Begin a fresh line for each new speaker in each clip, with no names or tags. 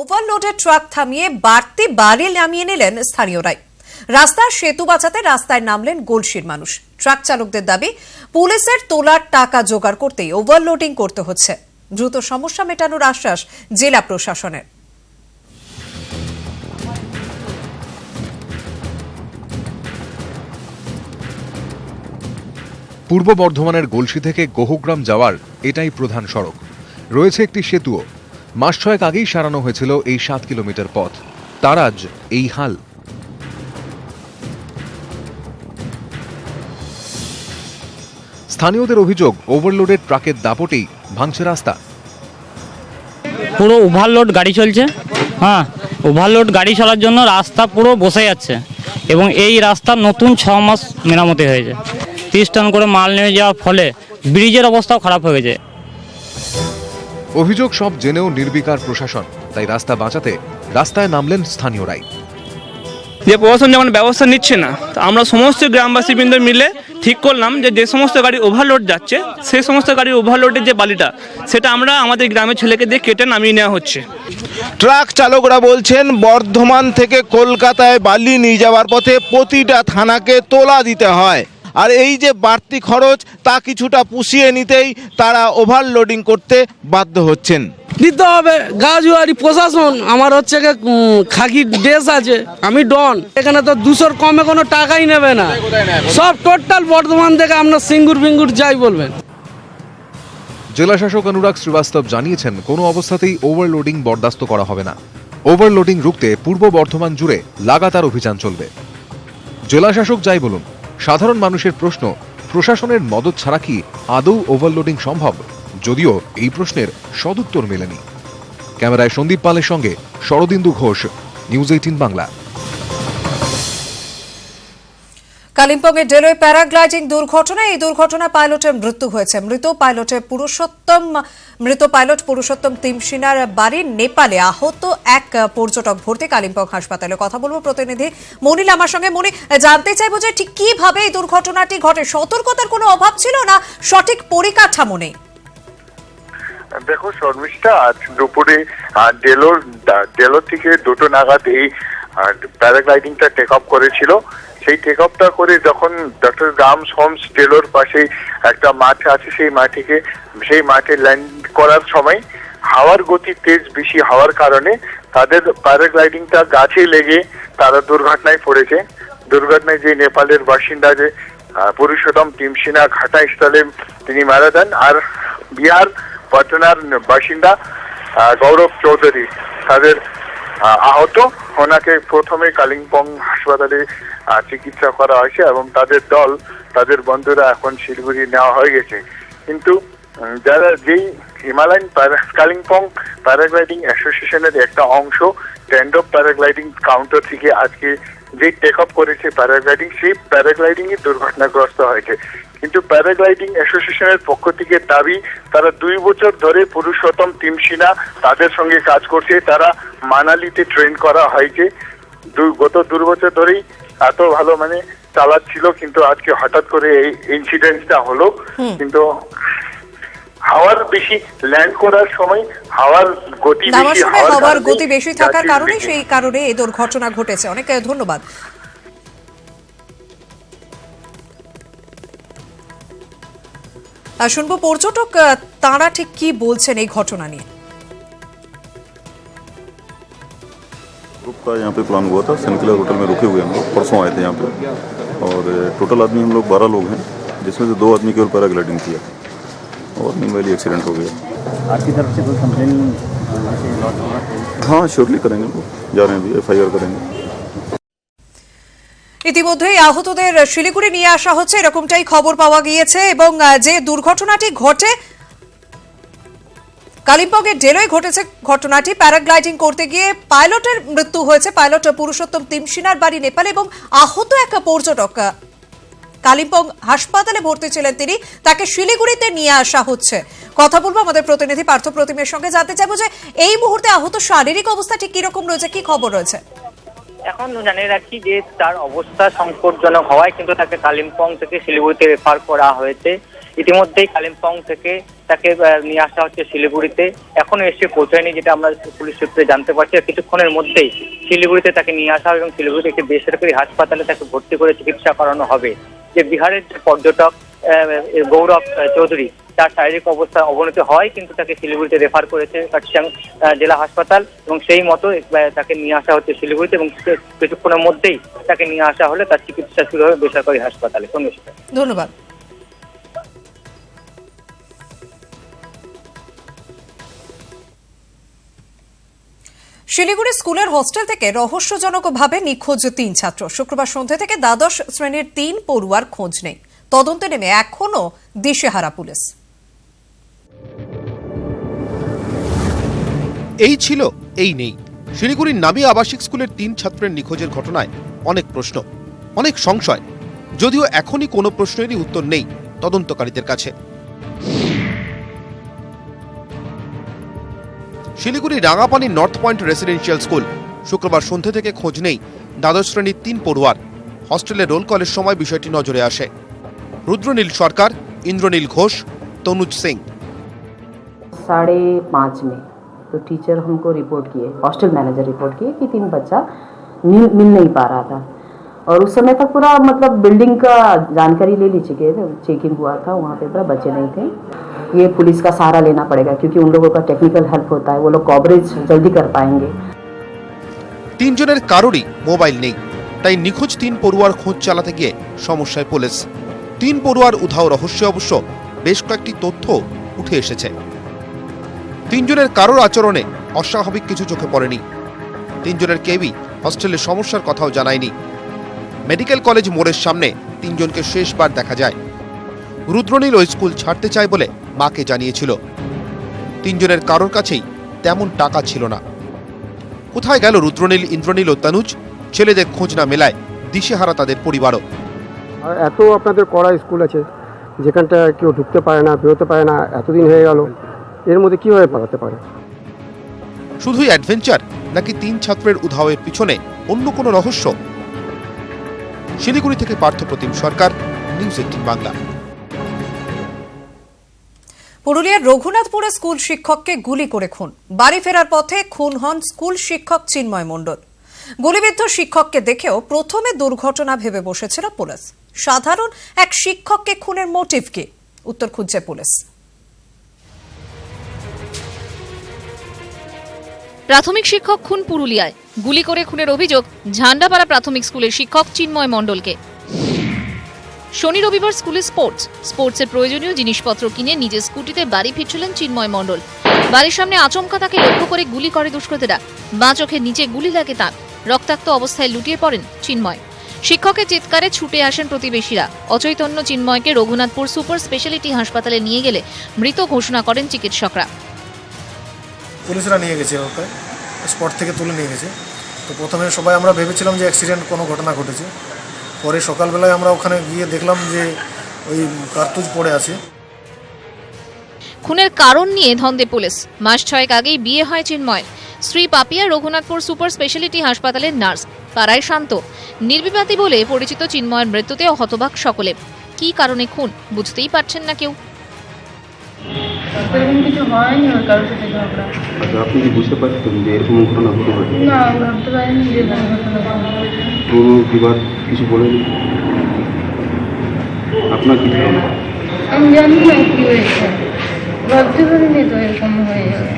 Overloaded truck থামিয়ে বাড়তি বাড়ি নামিয়ে নিলেন স্থানীয়রাই। রাস্তার সেতু বাঁচাতে রাস্তায় নামলেন গলসির মানুষ। ট্রাক চালকদের দাবি, পুলিশের তোলার টাকা জোগাড় করতেই ওভারলোডিং করতে হচ্ছে। দ্রুত সমস্যা মেটানোর আশ্বাস জেলা প্রশাসনের।
পূর্ব বর্ধমানের গলসি থেকে গহুগ্রাম যাওয়ার এটাই প্রধান সড়ক। রয়েছে একটি সেতুও। মাস ছয়েক আগেই সারানো হয়েছিল এই 7 কিলোমিটার পথ। তার আজ এই হাল। স্থানীয়দের অভিযোগ, ওভারলোডেড ট্রাকের দাপটেই ভাঙছে রাস্তা।
পুরো ওভারলোড গাড়ি চলছে। ওভারলোড গাড়ি চলার জন্য রাস্তা পুরো বসে যাচ্ছে এবং এই রাস্তা নতুন 6 মাস মেরামতি হয়েছে। 30 টন করে মাল নেমে যাওয়ার ফলে ব্রিজের অবস্থাও খারাপ হয়ে গেছে।
অভিযোগ সব জেনেও নির্বিকার প্রশাসন, তাই রাস্তা বাঁচাতে রাস্তায় নামলেন স্থানীয়রাই।
যে প্রশাসন যেমন ব্যবস্থা নিচ্ছে না, আমরা সমস্ত গ্রামবাসী বৃন্দ মিলে ঠিক করলাম যে সমস্ত গাড়ি ওভারলোড যাচ্ছে, সেই সমস্ত গাড়ির ওভারলোডের যে বালিটা, সেটা আমরা আমাদের গ্রামের ছেলেকে দিয়ে কেটে নামিয়ে নেওয়া হচ্ছে।
ট্রাক চালকরা বলছেন, বর্ধমান থেকে কলকাতায় বালি নিয়ে যাওয়ার পথে প্রতিটা থানাকে তোলা দিতে হয়, আর এই যে বাড়তি খরচ তা কিছুটা পুষিয়ে নিতেই তারা ওভারলোডিং করতে বাধ্য হচ্ছেন।
দিতে হবে গাজুয়ারি প্রশাসন। আমার হচ্ছে খাকি ড্রেস আছে, আমি ডন। এখানে তো 200-র কমে কোনো টাকাই নেবে না। সব টোটাল বর্ধমান থেকে আপনার সিঙ্গুর যাই বলবেন।
জেলা শাসক অনুরাগ শ্রীবাস্তব জানিয়েছেন, কোনো অবস্থাতেই ওভারলোডিং বরদাস্ত করা হবে না। ওভারলোডিং রুখতে পূর্ব বর্ধমান জুড়ে লাগাতার অভিযান চলবে। জেলা শাসক যাই বলুন, সাধারণ মানুষের প্রশ্ন, প্রশাসনের মদত ছাড়া কি আদৌ ওভারলোডিং সম্ভব? যদিও এই প্রশ্নের সদুত্তর মেলেনি। ক্যামেরায় সন্দীপ পালের সঙ্গে শরদিন্দু ঘোষ, নিউজ 18 বাংলা।
কালিম্পংয়ের ডেলোয় প্যারাগ্লাইডিং দুর্ঘটনা। এই দুর্ঘটনায় পাইলটের মৃত্যু হয়েছে। মৃত পাইলট পুরুষোত্তম তিমসিনার বাড়ি নেপালে। আহত এক পর্যটক ভর্তি কালিম্পং হাসপাতালে। কথা বলবো প্রতিনিধি মনিল আমার সঙ্গে। মনি, জানতে চাইবো যে ঠিক কিভাবে এই দুর্ঘটনাটি ঘটে? সতর্কতার কোনো অভাব ছিল না সঠিক পরিকাঠামো নেই?
দেখো শর্মিষ্ঠা, আজ দুপুরে ডেলো থেকে 2টো নাগাদ এই প্যারাগ্লাইডিংটা টেক অফ করেছিল। সেই টেক অফটা করে যখন ডক্টর গ্রামস হোমস ডেলোর পাশে একটা মাঠ আছে, সেই মাঠে ল্যান্ড করার সময় হাওয়ার গতি বেশি হওয়ার কারণে তাদের প্যারাগ্লাইডিংটা গাছে লেগে তারা দুর্ঘটনায় পড়েছে। দুর্ঘটনায় যে নেপালের বাসিন্দা যে পুরুষোত্তম তিমসিনা ঘটনাস্থলে তিনি মারা যান, আর বিহার পাটনার বাসিন্দা গৌরব চৌধুরী তাদের আহত। ওনাকে প্রথমে কালিম্পং হাসপাতালে চিকিৎসা করা হয়েছে এবং তাদের বন্ধুরা এখন শিলিগুড়ি নেওয়া হয়ে গেছে। কিন্তু যারা যেই হিমালয়ান কালিম্পং প্যারাগ্লাইডিং অ্যাসোসিয়েশনের একটা অংশ ট্যান্ডপ প্যারাগ্লাইডিং কাউন্টার থেকে আজকে যে টেক অফ করেছে প্যারাগ্লাইডিং, সেই প্যারাগ্লাইডিং এ দুর্ঘটনাগ্রস্ত হয়েছে। কিন্তু প্যারাগ্লাইডিং অ্যাসোসিয়েশনের পক্ষ থেকে দাবি, তারা 2 বছর ধরে পুরুষোত্তম তিমসিনা তাদের সঙ্গে কাজ করছে। তারা মানালিতে ট্রেন করা হয়েছে। গত 2 বছর ধরেই এত ভালো চালাচ্ছিল, কিন্তু আজকে হঠাৎ করে এই ইনসিডেন্টটা হলো। কিন্তু হাওয়ার বেশি ল্যান্ড করার সময় হাওয়ার গতি বেশি
থাকার কারণে সেই কারণে এই দুর্ঘটনা ঘটেছে। অনেক ধন্যবাদ। শুনবো পর্যটক তারা ঠিক কি বলছেন এই ঘটনা নিয়ে।
ग्रुप का यहाँ पे प्लान हुआ था, सनकिलर होटल में रुके हुए हम लोग परसों आए थे यहाँ पे, और टोटल आदमी हम लोग 12 लोग हैं, जिसमें से 2 आदमी केवल पैराग्लाइडिंग किया और मीनवाइल एक्सीडेंट हो गया।
आपकी तरफ से कोई कंप्लेन?
हाँ, श्योरली करेंगे, लोग जा रहे हैं, अभी FIR करेंगे।
ইতিমধ্যেই আহতদের শিলিগুড়ি নিয়ে আসা হচ্ছে, এরকমটাই খবর পাওয়া গিয়েছে। এবং যে দুর্ঘটনাটি ঘটে কালিম্পংয়ের ডেলোয় ঘটেছে, ঘটনাটি প্যারাগ্লাইডিং করতে গিয়ে পাইলটের মৃত্যু হয়েছে। পাইলট পুরুষোত্তম তিমসিনার বাড়ি নেপালে এবং আহত এক পর্যটক কালিম্পং হাসপাতালে ভর্তি ছিলেন তিনি। তাকে শিলিগুড়িতে নিয়ে আসা হচ্ছে। কথা বলবো আমাদের প্রতিনিধি পার্থ প্রতিমের সঙ্গে। জানতে চাইবো যে এই মুহূর্তে আহত শারীরিক অবস্থা ঠিক কিরকম রয়েছে, কি খবর রয়েছে?
এখন জানিয়ে রাখি যে তার অবস্থা সংকটজনক হওয়ায় কিন্তু তাকে কালিম্পং থেকে শিলিগুড়িতে রেফার করা হয়েছে। ইতিমধ্যেই কালিম্পং থেকে তাকে নিয়ে আসা হচ্ছে শিলিগুড়িতে। এখনো এসে পৌঁছায়নি, যেটা আমরা পুলিশ সূত্রে জানতে পারছি। কিছুক্ষণের মধ্যেই শিলিগুড়িতে তাকে নিয়ে আসা হবে এবং শিলিগুড়িতে একটি বেসরকারি হাসপাতালে তাকে ভর্তি করে চিকিৎসা করানো হবে। যে বিহারের যে পর্যটক গৌরব চৌধুরী, তার শারীরিক অবস্থা অবনতি হয়, কিন্তু তাকে শিলিগুড়িতে রেফার করেছে কার্শিয়াং জেলা হাসপাতাল এবং সেই মতো তাকে নিয়ে আসা হচ্ছে শিলিগুড়িতে এবং কিছুক্ষণের মধ্যেই তাকে নিয়ে আসা হলে তার চিকিৎসা শুরু হবে বেসরকারি হাসপাতালে।
ধন্যবাদ। শিলিগুড়ি স্কুলের হোস্টেল থেকে রহস্যজনকভাবে নিখোঁজ 3 ছাত্র। শুক্রবার সন্ধ্যা থেকে দ্বাদশ শ্রেণীর 3 পড়ুয়ার খোঁজ নেই। তদন্তে নেমে এখনো দিশেহারা পুলিশ।
এই ছিল এই নেই। শিলিগুড়ির নামী আবাসিক স্কুলের 3 ছাত্রের নিখোঁজের ঘটনায় অনেক প্রশ্ন, অনেক সংশয়, যদিও এখনই কোনো প্রশ্নেরই উত্তর নেই তদন্তকারীদের কাছে। Siliguri Rangapani north point residential school. শুক্রবার সন্ধ্যা থেকে খোঁজ নেই দ্বাদশ শ্রেণীর 3 পড়ুয়ার। হস্টেলে রোল কলের সময় বিষয়টি নজরে আসে। রুদ্রনীল সরকার, ইন্দ্রনীল ঘোষ, তনুজ সিং।
5:30 में तो टीचर हमको रिपोर्ट किए, हॉस्टल मैनेजर रिपोर्ट किए कि 3 बच्चा मिल नहीं पा रहा था। और उस समय तक पूरा मतलब बिल्डिंग का जानकारी ले ली चुके थे, चेकिंग हुआ था, वहाँ पे पूरा बच्चे नहीं थे। ये पुलिस का सहारा लेना पड़ेगा क्योंकि उन लोगों का टेक्निकल हेल्प होता है, वो लोग कवरेज जल्दी कर पाएंगे।
3 জনের কারোরই মোবাইল নেই, তাই নিখোঁজ 3 পড়ুয়ার খোঁজ চালাতে গিয়ে সমস্যায় পুলিশ। 3 পড়ুয়ার উধাও রহস্যে অবশ্য বেশ কয়েকটি তথ্য উঠে এসেছে। 3 জনের কারোর আচরণে অস্বাভাবিক কিছু চোখে পড়েনি। 3 জনের কেউই হস্টেলের সমস্যার কথাও জানায়নি। মেডিকেল কলেজ মোড়ের সামনে 3 জনকে শেষবার দেখা যায়। রুদ্রনীল ওই স্কুল ছাড়তে চায় বলে মাকে জানিয়েছিল। 3 জনের কারোর কাছেই তেমন টাকা ছিল না। কোথায় গেল রুদ্রনীল, ইন্দ্রনীল ও তনুজ? ছেলেদের খোঁজ না মেলায় দিশেহারা তাদের পরিবারও।
এত আপনাদের কড়া স্কুল আছে যেখানটা কেউ ঢুকতে পারে না, বেরোতে পারে না, এতদিন হয়ে গেল, এর মধ্যে কিভাবে পালাতে পারে?
শুধুই অ্যাডভেঞ্চার নাকি 3 ছাত্রের উধাওয়ের পিছনে অন্য কোনো রহস্য? শিলিগুড়ি থেকে পার্থপ্রতিম সরকার, নিউজ 18 বাংলা।
পুরুলিয়ার রঘুনাথপুরে স্কুল শিক্ষককে গুলি করে খুন। বাড়ি ফেরার পথে খুন হন স্কুল শিক্ষক চিন্ময় মণ্ডল। গুলিবিদ্ধ শিক্ষককে দেখেও প্রথমে দুর্ঘটনা ভেবে বসেছিল পুলিশ। সাধারণ এক শিক্ষককে খুনের মোটিভ কি? উত্তর খুঁজছে পুলিশ।
প্রাথমিক শিক্ষক খুন পুরুলিয়ায়। গুলি করে খুনের অভিযোগ ঝান্ডাপাড়া প্রাথমিক স্কুলের শিক্ষক চিন্ময় মণ্ডলকে। শনি রবিবার স্কুলে স্পোর্টসের প্রয়োজনীয় জিনিসপত্র কিনে নিজের স্কুটিতে বাড়ি ফিরছিলেন চিন্ময় মণ্ডল। বাড়ির সামনে আচমকা তাকে লক্ষ্য করে গুলি করে দুষ্কৃতীরা। বাঁ চোখের নিচে গুলি লাগে তাঁর। রক্তাক্ত অবস্থায় লুটিয়ে পড়েন চিন্ময়। শিক্ষকের চিৎকারে ছুটে আসেন প্রতিবেশীরা। অচৈতন্য চিন্ময়কে রঘুনাথপুর সুপার স্পেশালিটি হাসপাতালে নিয়ে গেলে মৃত ঘোষণা করেন চিকিৎসকরা।
পুলিশরা নিয়ে গেছে, ওকে স্পট থেকে তুলে নিয়ে গেছে। তো প্রথমে সবাই আমরা ভেবেছিলাম যে অ্যাক্সিডেন্ট কোনো ঘটনা ঘটেছে। পরে সকালবেলায় আমরা ওখানে গিয়ে দেখলাম যে ওই কার্তুজ পড়ে আছে।
খুনের কারণ নিয়ে ধন্দে পুলিশ। মাস 6 আগেই বিয়ে হয় চিন্ময়। স্ত্রী পাপিয়া রঘুনাথপুর সুপার স্পেশালিটি হাসপাতালের নার্স। পাড়ায় শান্ত, নির্বিবাদী বলে পরিচিত চিন্ময়ের মৃত্যুতে হতবাক সকলে। কি কারণে খুন বুঝতেই পারছেন না কেউ।
কিছু হয়নি, ওর কারোর সাথে ঝগড়া।
আপনি কি বুঝতে পারতেন যে এরকম ঘটনা ঘটতে পারে?
না, ভাবতে পারিনি যে ঘটনা ঘটবে।
পুরো বিবাদ কিছু বলেনি? আপনার কি ধারণা?
আমি জানি না কি হয়েছে, ভাবতে পারিনি তো এরকম হয়ে যাবে।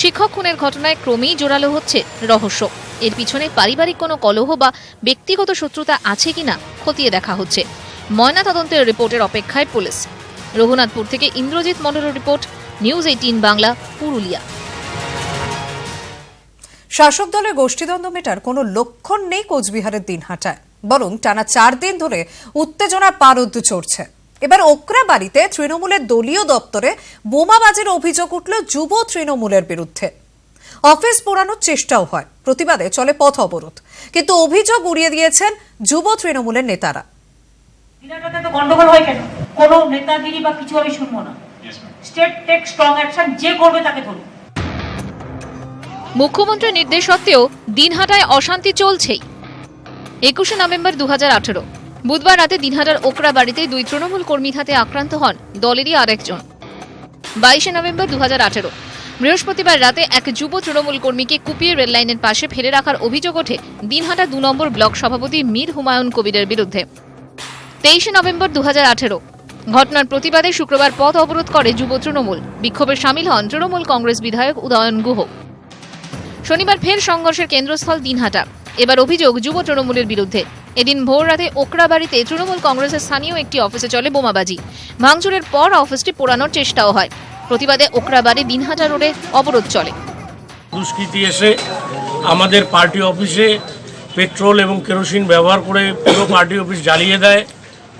শিক্ষক খুনের ঘটনায় ক্রমেই জোরালো হচ্ছে রহস্য। এর পিছনে পারিবারিক কোনো কলহ বা ব্যক্তিগত শত্রুতা আছে কিনা খতিয়ে দেখা হচ্ছে। ময়না তদন্তের রিপোর্টের অপেক্ষায় পুলিশ। রঘুনাথপুর থেকে ইন্দ্রজিৎ মণ্ডলের রিপোর্ট, নিউজ 18 বাংলা, পুরুলিয়া।
শাসক দলের গোষ্ঠীদ্বন্দ্ব মেটার কোনো লক্ষণ নেই কোচবিহারের দিনহাটায়, বরং টানা 4 দিন ধরে উত্তেজনার পারদ চড়ছে। এবার ওকরা বাড়িতে তৃণমূলের দলীয় দপ্তরে বোমাবাজির অভিযোগ উঠল যুব তৃণমূলের বিরুদ্ধে। অফিস পোড়ানোর চেষ্টাও হয়, প্রতিবাদে চলে পথ অবরোধ, কিন্তু অভিযোগ উড়িয়ে দিয়েছেন যুব তৃণমূলের নেতারা।
গন্ডগোল হয় কেন? কোনো নেতাগিরি বা কিছু আমি শুনবো না। স্টেট টেক স্ট্রং অ্যাকশন, যে করবে তাকে ধরুন।
মুখ্যমন্ত্রীর নির্দেশ সত্ত্বেও দিনহাটায় অশান্তি চলছেই। 21 নভেম্বর 2018 বুধবার রাতে দিনহাটার ওকরা বাড়িতে 2 তৃণমূল কর্মীর হাতে আক্রান্ত হন দলেরই আরেকজন। 22শে নভেম্বর 2018 বৃহস্পতিবার রাতে এক যুব তৃণমূল কর্মীকে কুপিয়ে রেললাইনের পাশে ফেলে রাখার অভিযোগ ওঠে দিনহাটা 2 নম্বর ব্লক সভাপতি মীর হুমায়ুন কবিরের বিরুদ্ধে। 23শে নভেম্বর 2018 ঘটনার প্রতিবাদে শুক্রবার পথ অবরোধ করে যুব তৃণমূল। বিক্ষোভে সামিল হন তৃণমূল কংগ্রেস বিধায়ক উদয়ন গুহ। শনিবার ফের সংঘর্ষের কেন্দ্রস্থল দিনহাটা। এবার অভিযোগ যুব তৃণমূলের বিরুদ্ধে। এদিন ভোর রাতে ওকরা বাড়িতে তৃণমূল কংগ্রেসের স্থানীয় একটি অফিসে চলে বোমাবাজি। ভাঙচুরের পর অফিসটি পোড়ানোর চেষ্টাও হয়। প্রতিবাদে ওকরা বাড়ি দিনহাটা রোডে অবরোধ চলে।
দুষ্কৃতী এসে আমাদের পার্টি অফিসে পেট্রোল এবং কেরোসিন ব্যবহার করে পুরো পার্টি অফিস জ্বালিয়ে দেয়।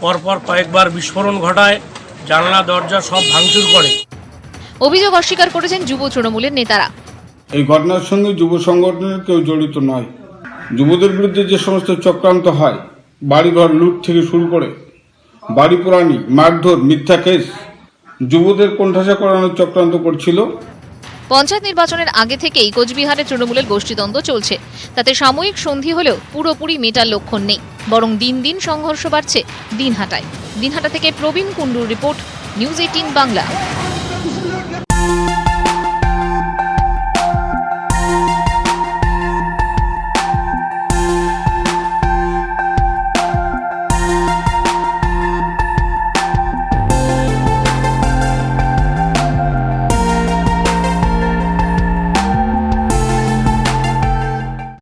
পরপর কয়েকবার বিস্ফোরণ ঘটায়, জানলা দরজা সব ভাঙচুর করে।
অভিযোগ অস্বীকার করেছেন যুব তৃণমূলের নেতারা।
এই ঘটনার সঙ্গে যুব সংগঠনের কেউ জড়িত নয়। যুবদের বিরুদ্ধে যে সমস্ত চক্রান্ত হয়, বাড়িঘর লুট থেকে শুরু করে বাড়ি পোড়ানি, মারধর, মিথ্যা কেস, যুবদের কোণঠাসা করানোর চক্রান্ত করছিল।
পঞ্চায়েত নির্বাচনের আগে থেকেই কোচবিহারে তৃণমূলের গোষ্ঠীদ্বন্দ্ব চলছে। তাতে সাময়িক সন্ধি হলেও পুরোপুরি মেটার লক্ষণ নেই, বরং দিন দিন সংঘর্ষ বাড়ছে দিনহাটায়। দিনহাটা থেকে প্রবীণ কুণ্ডুর রিপোর্ট, নিউজ 18 বাংলা।